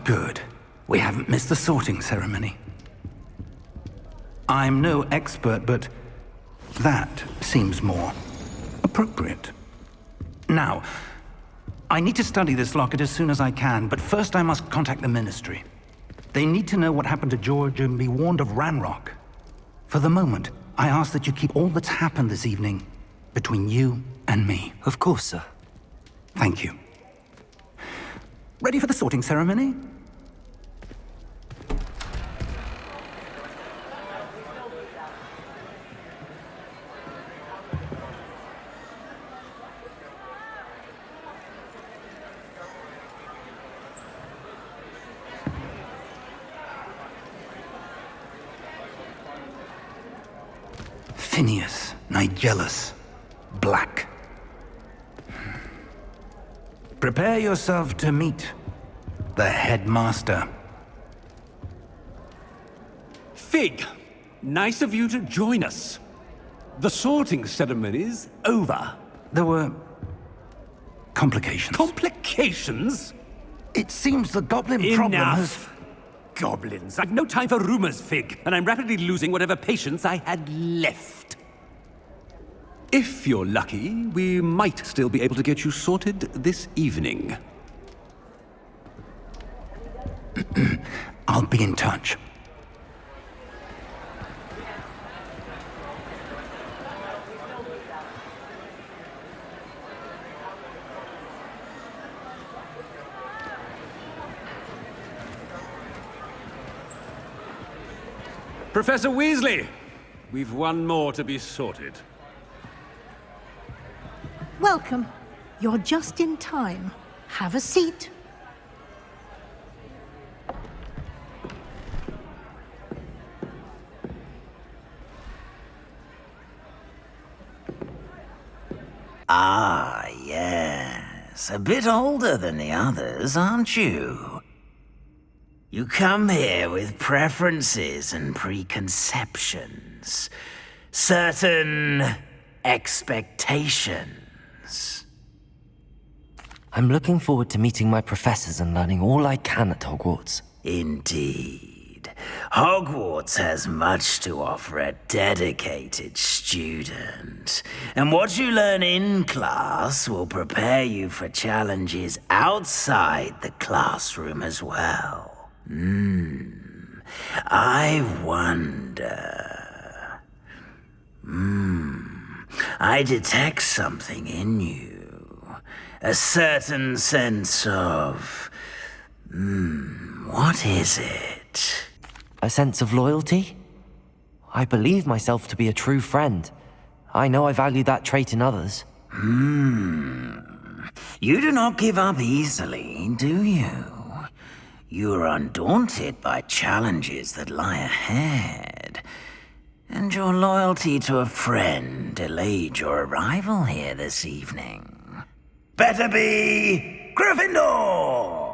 Good. We haven't missed the sorting ceremony. I'm no expert, but that seems more appropriate. Now, I need to study this locket as soon as I can, but first I must contact the Ministry. They need to know what happened to George and be warned of Ranrock. For the moment, I ask that you keep all that's happened this evening between you and me. Of course, sir. Thank you. Ready for the sorting ceremony? Phineas, Nigellus, Black. Prepare yourself to meet the headmaster. Fig, nice of you to join us. The sorting ceremony's over. There were complications. Complications? It seems the goblin problem has... Enough! Goblins. I've no time for rumors, Fig, and I'm rapidly losing whatever patience I had left. If you're lucky, we might still be able to get you sorted this evening. I'll be in touch. Professor Weasley, we've one more to be sorted. Welcome. You're just in time. Have a seat. Ah, yes. A bit older than the others, aren't you? You come here with preferences and preconceptions. Certain expectations. I'm looking forward to meeting my professors and learning all I can at Hogwarts. Indeed. Hogwarts has much to offer a dedicated student. And what you learn in class will prepare you for challenges outside the classroom as well. I wonder... I detect something in you. A certain sense of... what is it? A sense of loyalty? I believe myself to be a true friend. I know I value that trait in others. You do not give up easily, do you? You are undaunted by challenges that lie ahead. And your loyalty to a friend delayed your arrival here this evening. Better be Gryffindor!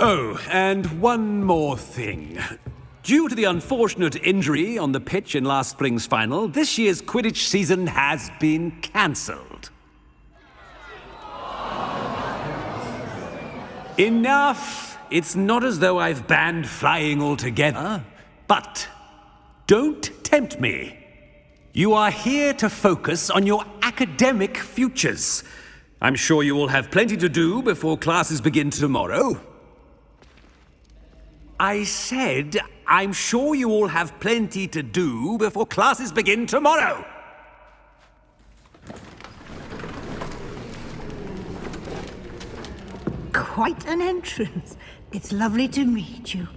Oh, and one more thing. Due to the unfortunate injury on the pitch in last spring's final, this year's Quidditch season has been cancelled. Enough! It's not as though I've banned flying altogether, but don't tempt me. You are here to focus on your academic futures. I'm sure you will have plenty to do before classes begin tomorrow. I said, I'm sure you all have plenty to do before classes begin tomorrow. Quite an entrance. It's lovely to meet you.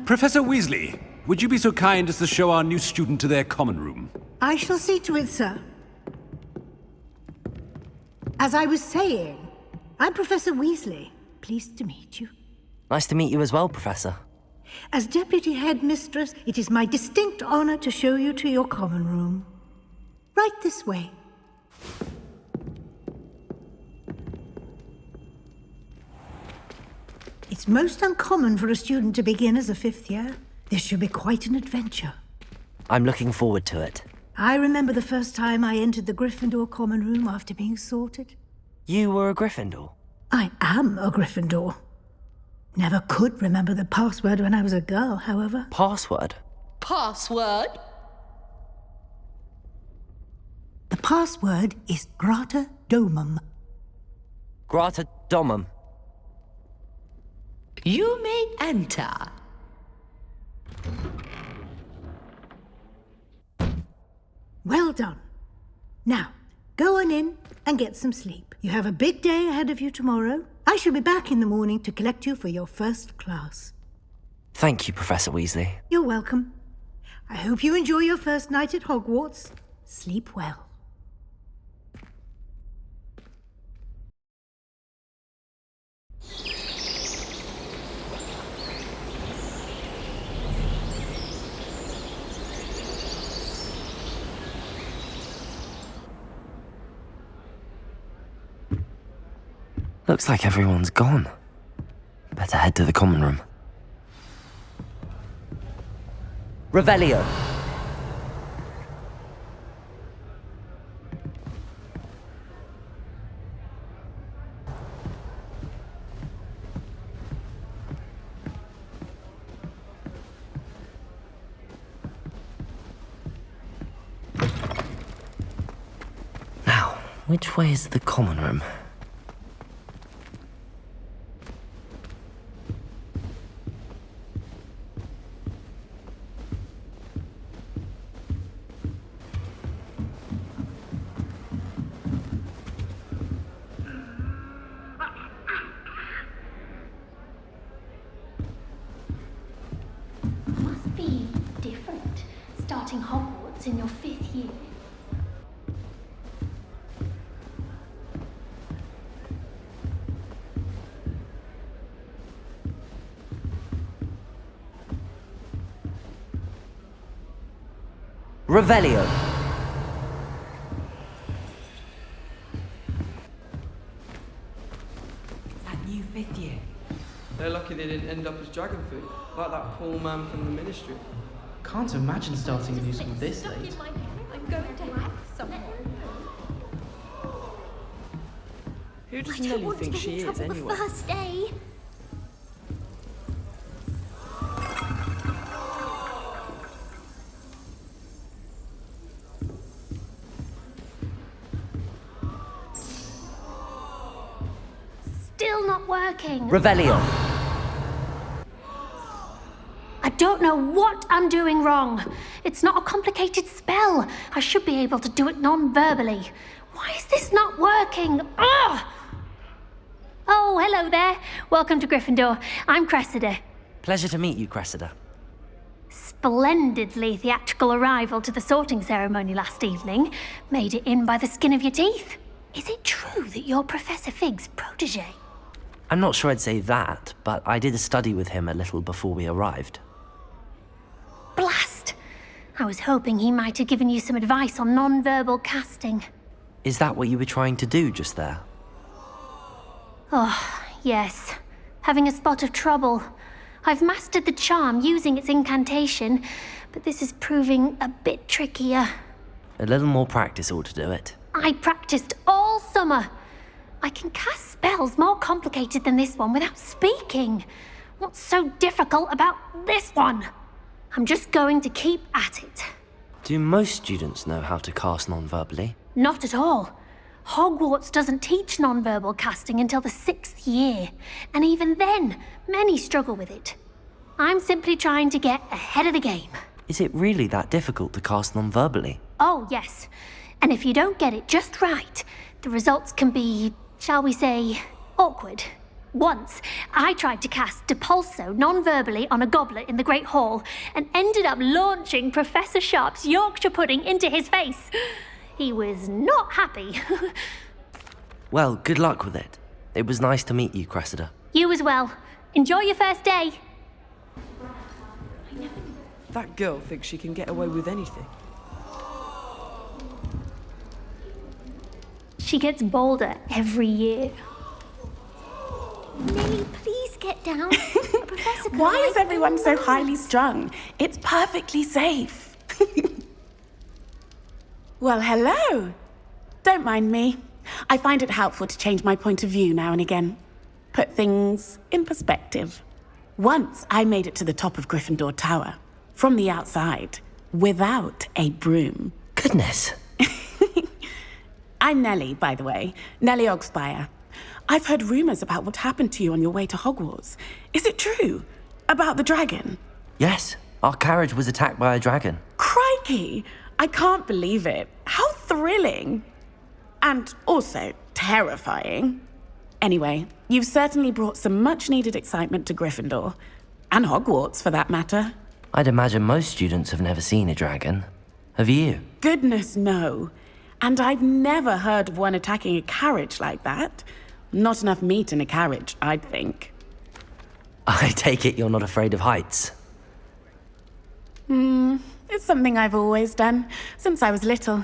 Professor Weasley, would you be so kind as to show our new student to their common room? I shall see to it, sir. As I was saying, I'm Professor Weasley. Pleased to meet you. Nice to meet you as well, Professor. As Deputy Headmistress, it is my distinct honor to show you to your common room. Right this way. It's most uncommon for a student to begin as a fifth year. This should be quite an adventure. I'm looking forward to it. I remember the first time I entered the Gryffindor common room after being sorted. You were a Gryffindor? I am a Gryffindor. Never could remember the password when I was a girl, however. Password? Password? The password is Grata Domum. Grata Domum. You may enter. Well done. Now, go on in and get some sleep. You have a big day ahead of you tomorrow. I shall be back in the morning to collect you for your first class. Thank you, Professor Weasley. You're welcome. I hope you enjoy your first night at Hogwarts. Sleep well. Looks like everyone's gone. Better head to the common room. Revelio. Now, which way is the common room? Must be different, starting Hogwarts in your 5th year. Revelio. That new 5th year. They're lucky they didn't end up as dragon food, like that poor man from the ministry. Can't imagine starting a new school this late. I'm going to hack someone. Who does I don't Nellie want to think get she in is, trouble anyway? the first day. Still not working. Revelio. I don't know what I'm doing wrong. It's not a complicated spell. I should be able to do it non-verbally. Why is this not working? Ugh! Oh, hello there. Welcome to Gryffindor. I'm Cressida. Pleasure to meet you, Cressida. Splendidly theatrical arrival to the sorting ceremony last evening. Made it in by the skin of your teeth. Is it true that you're Professor Fig's protege? I'm not sure I'd say that, but I did a study with him a little before we arrived. Blast! I was hoping he might have given you some advice on non-verbal casting. Is that what you were trying to do just there? Oh, yes. Having a spot of trouble. I've mastered the charm using its incantation, but this is proving a bit trickier. A little more practice ought to do it. I practiced all summer. I can cast spells more complicated than this one without speaking. What's so difficult about this one? I'm just going to keep at it. Do most students know how to cast non-verbally? Not at all. Hogwarts doesn't teach non-verbal casting until the 6th year, and even then, many struggle with it. I'm simply trying to get ahead of the game. Is it really that difficult to cast non-verbally? Oh, yes. And if you don't get it just right, the results can be, shall we say, awkward. Once, I tried to cast Depulso non-verbally on a goblet in the Great Hall and ended up launching Professor Sharp's Yorkshire pudding into his face. He was not happy. Well, good luck with it. It was nice to meet you, Cressida. You as well. Enjoy your first day. That girl thinks she can get away with anything. She gets bolder every year. Nellie, please get down. The professor could Why write is everyone so them highly notes. strung? It's perfectly safe. Well, hello. Don't mind me. I find it helpful to change my point of view now and again. Put things in perspective. Once I made it to the top of Gryffindor Tower, from the outside, without a broom. Goodness. I'm Nellie, by the way. Nellie Ogspire. I've heard rumors about what happened to you on your way to Hogwarts. Is it true? About the dragon? Yes, our carriage was attacked by a dragon. Crikey! I can't believe it. How thrilling! And also terrifying. Anyway, you've certainly brought some much-needed excitement to Gryffindor. And Hogwarts, for that matter. I'd imagine most students have never seen a dragon. Have you? Goodness, no. And I've never heard of one attacking a carriage like that. Not enough meat in a carriage, I'd think. I take it you're not afraid of heights. It's something I've always done, since I was little.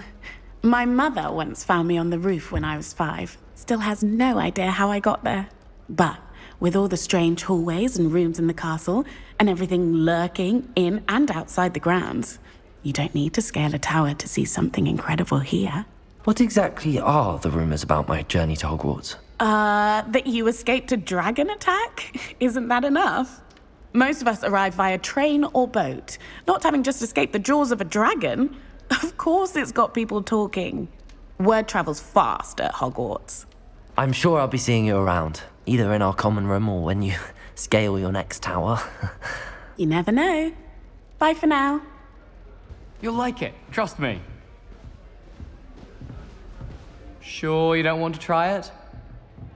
My mother once found me on the roof when I was 5. Still has no idea how I got there. But with all the strange hallways and rooms in the castle, and everything lurking in and outside the grounds, you don't need to scale a tower to see something incredible here. What exactly are the rumors about my journey to Hogwarts? That you escaped a dragon attack? Isn't that enough? Most of us arrive via train or boat, not having just escaped the jaws of a dragon. Of course it's got people talking. Word travels fast at Hogwarts. I'm sure I'll be seeing you around, either in our common room or when you scale your next tower. You never know. Bye for now. You'll like it, trust me. Sure you don't want to try it?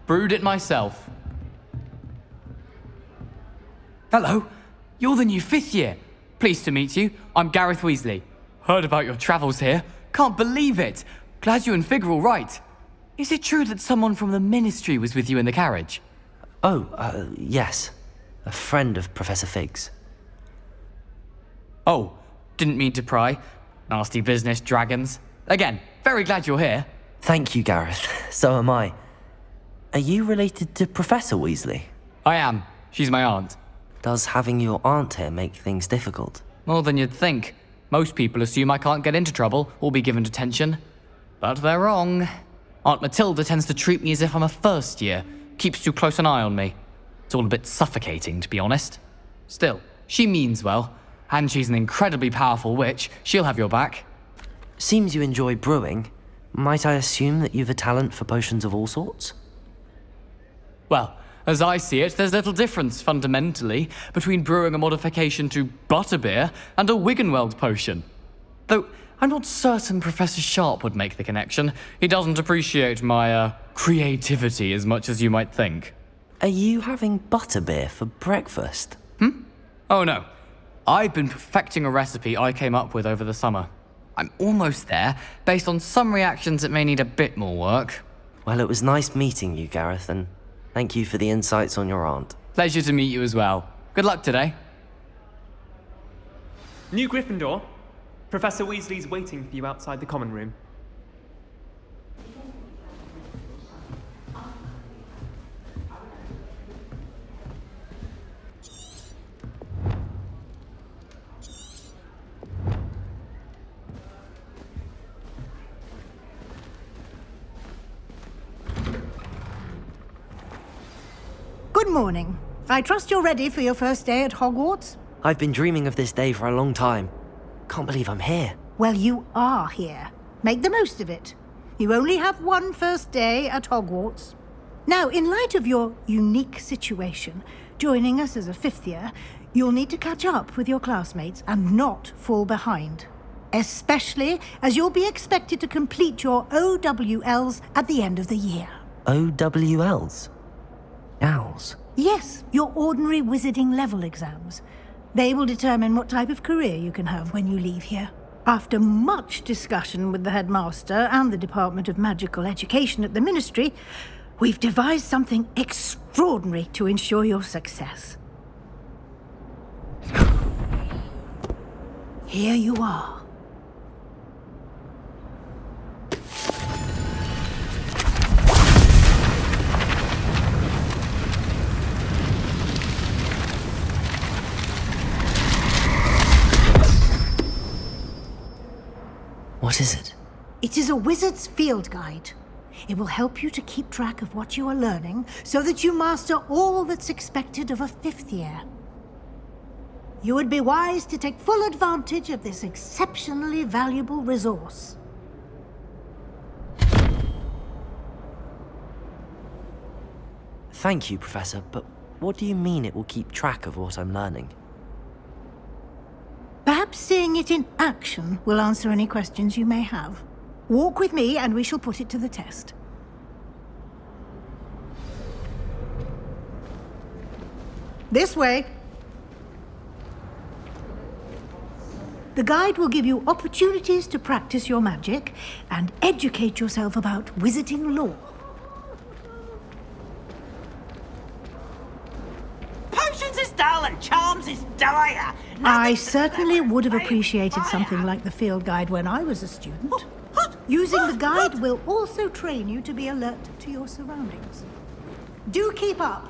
Brewed it myself. Hello, you're the new 5th year. Pleased to meet you. I'm Gareth Weasley. Heard about your travels here. Can't believe it. Glad you and Fig are all right. Is it true that someone from the Ministry was with you in the carriage? Yes. A friend of Professor Fig's. Oh, didn't mean to pry. Nasty business, dragons. Again, very glad you're here. Thank you, Gareth. So am I. Are you related to Professor Weasley? I am. She's my aunt. Does having your aunt here make things difficult? More than you'd think. Most people assume I can't get into trouble or be given detention. But they're wrong. Aunt Matilda tends to treat me as if I'm a first year. Keeps too close an eye on me. It's all a bit suffocating, to be honest. Still, she means well. And she's an incredibly powerful witch. She'll have your back. Seems you enjoy brewing. Might I assume that you've a talent for potions of all sorts? Well, as I see it, there's little difference, fundamentally, between brewing a modification to butterbeer and a Wiggenweld potion. Though, I'm not certain Professor Sharp would make the connection. He doesn't appreciate my, creativity as much as you might think. Are you having butterbeer for breakfast? Oh no. I've been perfecting a recipe I came up with over the summer. I'm almost there. Based on some reactions, it may need a bit more work. Well, it was nice meeting you, Gareth, and thank you for the insights on your aunt. Pleasure to meet you as well. Good luck today. New Gryffindor, Professor Weasley's waiting for you outside the common room. Good morning. I trust you're ready for your first day at Hogwarts? I've been dreaming of this day for a long time. Can't believe I'm here. Well, you are here. Make the most of it. You only have one first day at Hogwarts. Now, in light of your unique situation, joining us as a 5th year, you'll need to catch up with your classmates and not fall behind. Especially as you'll be expected to complete your OWLs at the end of the year. OWLs? Owls? Yes, your ordinary wizarding level exams. They will determine what type of career you can have when you leave here. After much discussion with the headmaster and the Department of Magical Education at the Ministry, we've devised something extraordinary to ensure your success. Here you are. What is it? It is a wizard's field guide. It will help you to keep track of what you are learning so that you master all that's expected of a 5th year. You would be wise to take full advantage of this exceptionally valuable resource. Thank you, Professor, but what do you mean it will keep track of what I'm learning? Perhaps seeing it in action will answer any questions you may have. Walk with me and we shall put it to the test. This way. The guide will give you opportunities to practice your magic and educate yourself about wizarding lore. Potions is dull and charms is dire. I certainly would have appreciated something like the field guide when I was a student. Using the guide will also train you to be alert to your surroundings. Do keep up.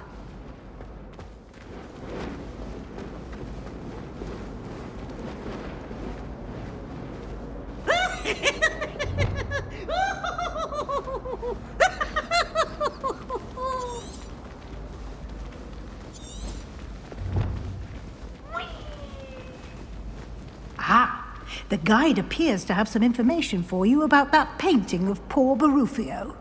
The guide appears to have some information for you about that painting of poor Barufio.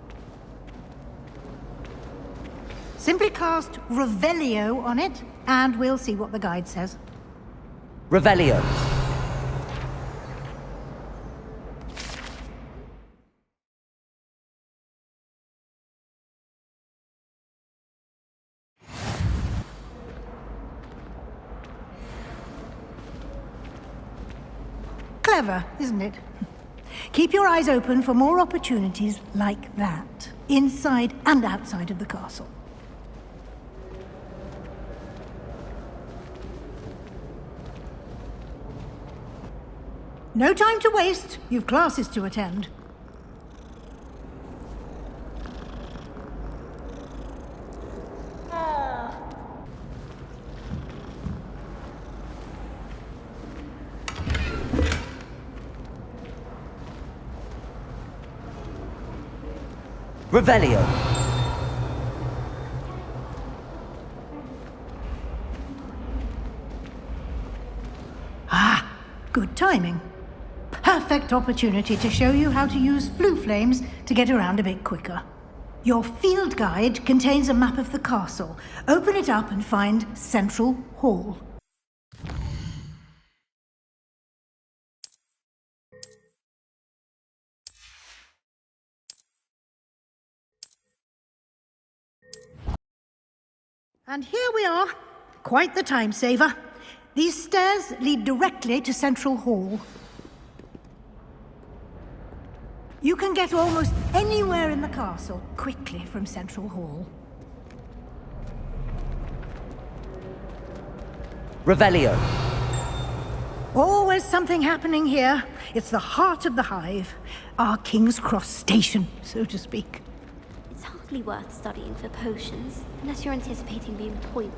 Simply cast Revelio on it, and we'll see what the guide says. Revelio. Clever, isn't it? Keep your eyes open for more opportunities like that, inside and outside of the castle. No time to waste. You've classes to attend. Revelio. Good timing. Perfect opportunity to show you how to use flue flames to get around a bit quicker. Your field guide contains a map of the castle. Open it up and find Central Hall. And here we are. Quite the time saver. These stairs lead directly to Central Hall. You can get almost anywhere in the castle quickly from Central Hall. Revelio. Always something happening here. It's the heart of the hive. Our King's Cross station, so to speak. It's hardly worth studying for potions, unless you're anticipating being poisoned.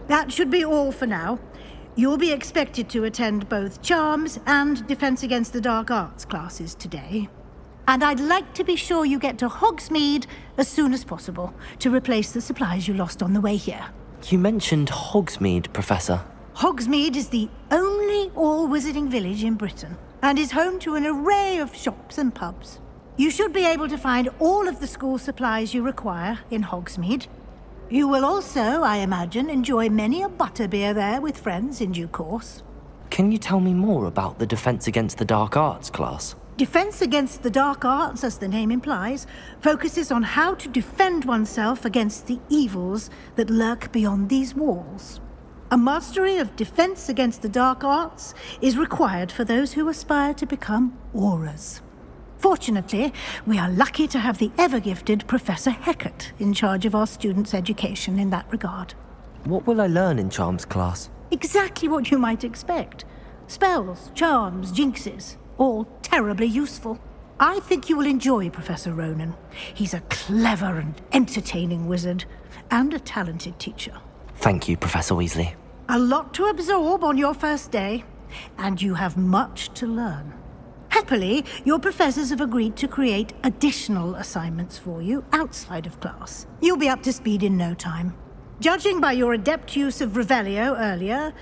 That should be all for now. You'll be expected to attend both Charms and Defense Against the Dark Arts classes today. And I'd like to be sure you get to Hogsmeade as soon as possible to replace the supplies you lost on the way here. You mentioned Hogsmeade, Professor. Hogsmeade is the only all-wizarding village in Britain and is home to an array of shops and pubs. You should be able to find all of the school supplies you require in Hogsmeade. You will also, I imagine, enjoy many a butterbeer there with friends in due course. Can you tell me more about the Defense Against the Dark Arts class? Defense Against the Dark Arts, as the name implies, focuses on how to defend oneself against the evils that lurk beyond these walls. A mastery of Defense Against the Dark Arts is required for those who aspire to become Aurors. Fortunately, we are lucky to have the ever-gifted Professor Hecat in charge of our students' education in that regard. What will I learn in Charms class? Exactly what you might expect. Spells, charms, jinxes, all terribly useful. I think you will enjoy Professor Ronan. He's a clever and entertaining wizard, and a talented teacher. Thank you, Professor Weasley. A lot to absorb on your first day, and you have much to learn. Happily, your professors have agreed to create additional assignments for you outside of class. You'll be up to speed in no time. Judging by your adept use of Revelio earlier,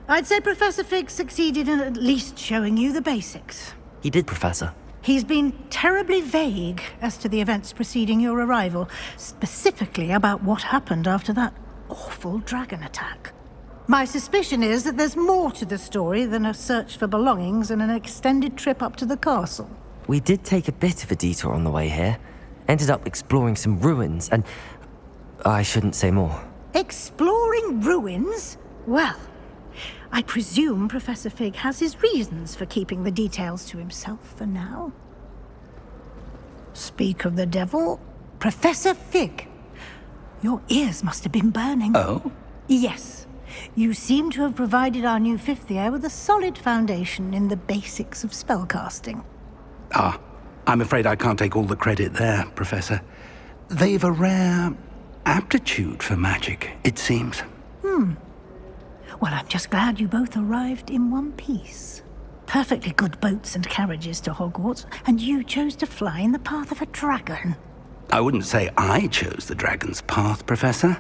I'd say Professor Fig succeeded in at least showing you the basics. He did, Professor. He's been terribly vague as to the events preceding your arrival, specifically about what happened after that awful dragon attack. My suspicion is that there's more to the story than a search for belongings and an extended trip up to the castle. We did take a bit of a detour on the way here. Ended up exploring some ruins, and I shouldn't say more. Exploring ruins? Well, I presume Professor Fig has his reasons for keeping the details to himself for now. Speak of the devil, Professor Fig. Your ears must have been burning. Oh? Yes. You seem to have provided our new fifth year with a solid foundation in the basics of spellcasting. Ah, I'm afraid I can't take all the credit there, Professor. They've a rare aptitude for magic, it seems. Well, I'm just glad you both arrived in one piece. Perfectly good boats and carriages to Hogwarts, and you chose to fly in the path of a dragon. I wouldn't say I chose the dragon's path, Professor.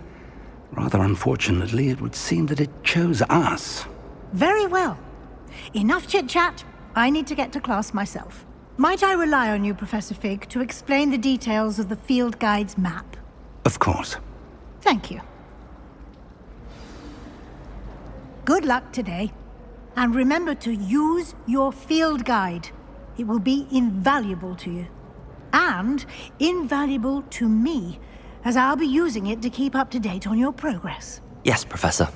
Rather unfortunately, it would seem that it chose us. Very well. Enough chit-chat. I need to get to class myself. Might I rely on you, Professor Fig, to explain the details of the field guide's map? Of course. Thank you. Good luck today. And remember to use your field guide. It will be invaluable to you. And invaluable to me, as I'll be using it to keep up to date on your progress. Yes, Professor.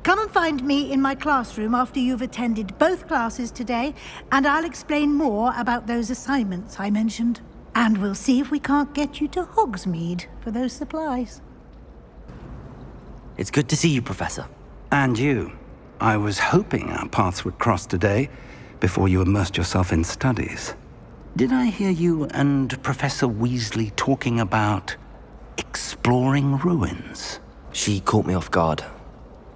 Come and find me in my classroom after you've attended both classes today, and I'll explain more about those assignments I mentioned. And we'll see if we can't get you to Hogsmeade for those supplies. It's good to see you, Professor. And you. I was hoping our paths would cross today, before you immersed yourself in studies. Did I hear you and Professor Weasley talking about exploring ruins? She caught me off guard.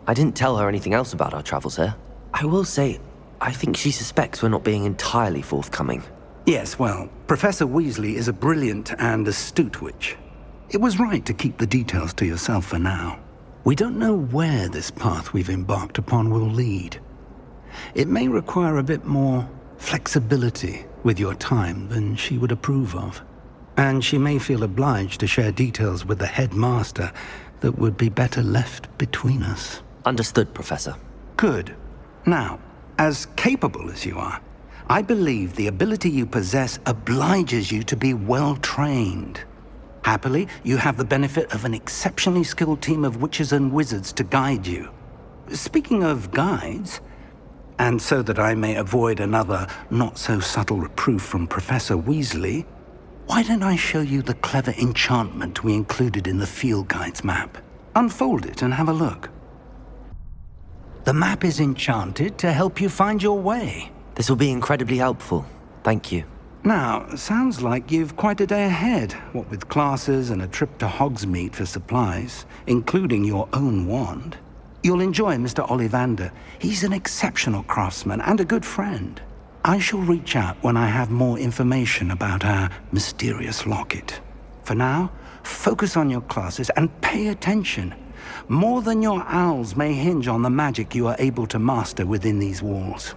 I didn't tell her anything else about our travels here. I will say, I think she suspects we're not being entirely forthcoming. Yes, well, Professor Weasley is a brilliant and astute witch. It was right to keep the details to yourself for now. We don't know where this path we've embarked upon will lead. It may require a bit more flexibility with your time than she would approve of. And she may feel obliged to share details with the headmaster that would be better left between us. Understood, Professor. Good. Now, as capable as you are, I believe the ability you possess obliges you to be well-trained. Happily, you have the benefit of an exceptionally skilled team of witches and wizards to guide you. Speaking of guides, and so that I may avoid another not-so-subtle reproof from Professor Weasley, why don't I show you the clever enchantment we included in the field guide's map? Unfold it and have a look. The map is enchanted to help you find your way. This will be incredibly helpful. Thank you. Now, sounds like you've quite a day ahead, what with classes and a trip to Hogsmeade for supplies, including your own wand. You'll enjoy Mr. Ollivander. He's an exceptional craftsman and a good friend. I shall reach out when I have more information about our mysterious locket. For now, focus on your classes and pay attention. More than your owls may hinge on the magic you are able to master within these walls.